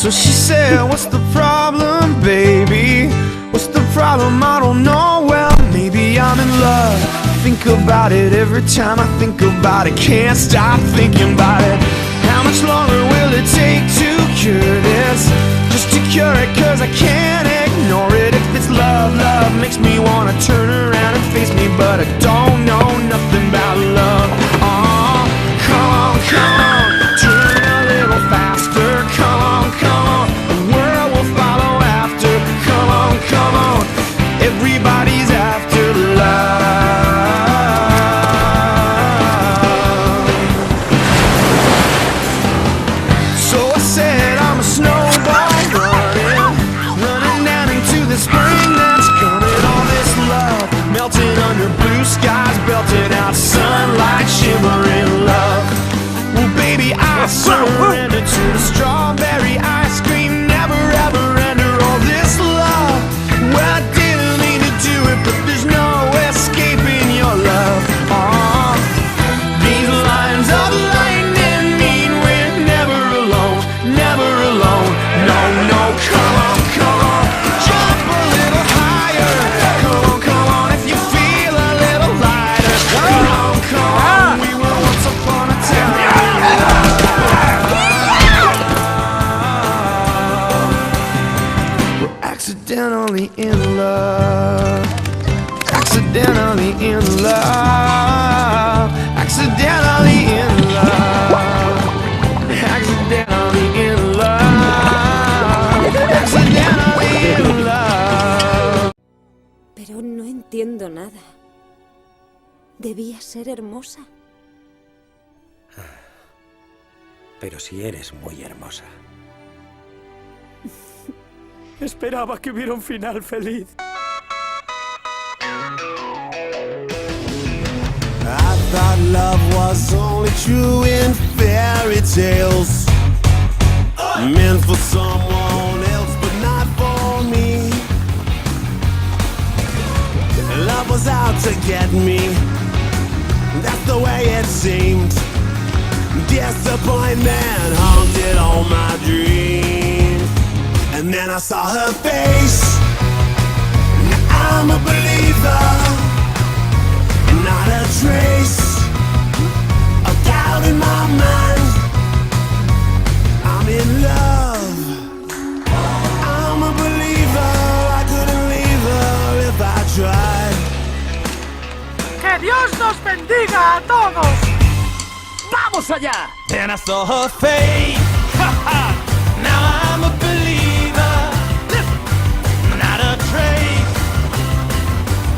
So she said, what's the problem, baby? What's the problem? I don't know. Well, maybe I'm in love. Think about it every time I think about it. Can't stop thinking about it. How much longer will it take to cure this? Just to cure it, cause I can't ignore it. If it's love, love makes me wanna turn around and face me, but I don't know nothing about love. Oh, come on, turn a little faster. Come on, the world will follow after. Come on, everybody's after love. So I said I'm a snowball running down into the spring that's coming. All this love melting under blue skies, belted out sunlight, shimmering love. Well, baby, I surrender to the strawberry ice cream, never ever render all this love. Well, I didn't mean to do it, but there's no escaping your love. Oh, these lines of lightning mean we're never alone, never alone. No, come on, jump a little higher. Come on, if you feel a little lighter. Come on, we were once upon a time. We're accidentally in love. Accidentally in love. Accidentally in love. Accidentally in love. Accidentally in love. Pero no entiendo nada. Debía ser hermosa. Pero si eres muy hermosa. Esperaba que hubiera un final feliz. I thought love was only true in fairy tales, meant for someone else but not for me. Love was out to get me, that's the way it seemed. Disappointment haunted all my dreams. And then I saw her face. Now I'm a believer, not a trace of doubt in my mind. I'm in love, I'm a believer. I couldn't leave her if I tried. ¡Que Dios nos bendiga a todos! ¡Vamos allá! Then I saw her face. Now I'm a believer. Listen, not a trace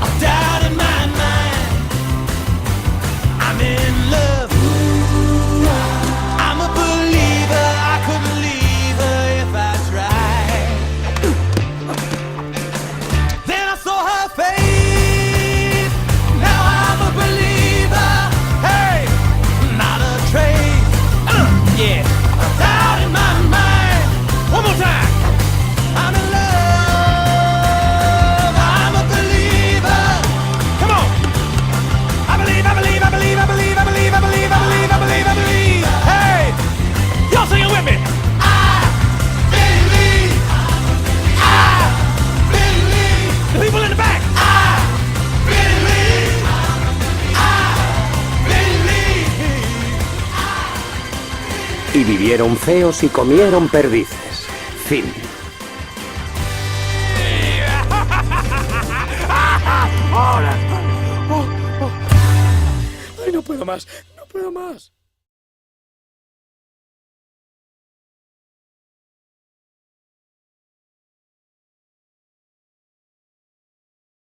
of doubt in my mind. I'm in love. I'm a believer. I couldn't leave her if I tried. Then I saw her face. Now I'm a believer. Hey, not a trace. Yeah, of doubt in my mind. One more time. I'm in love. I'm a believer. Come on. I believe, I believe, I believe, I believe, I believe, I believe, I believe, I believe, I believe. Hey, y'all sing it with me. I believe. I believe. The people in the back. I believe. I believe. Y vivieron feos y comieron perdices. Fin. ¡Ahora! ¡Ay, no puedo más! ¡No puedo más!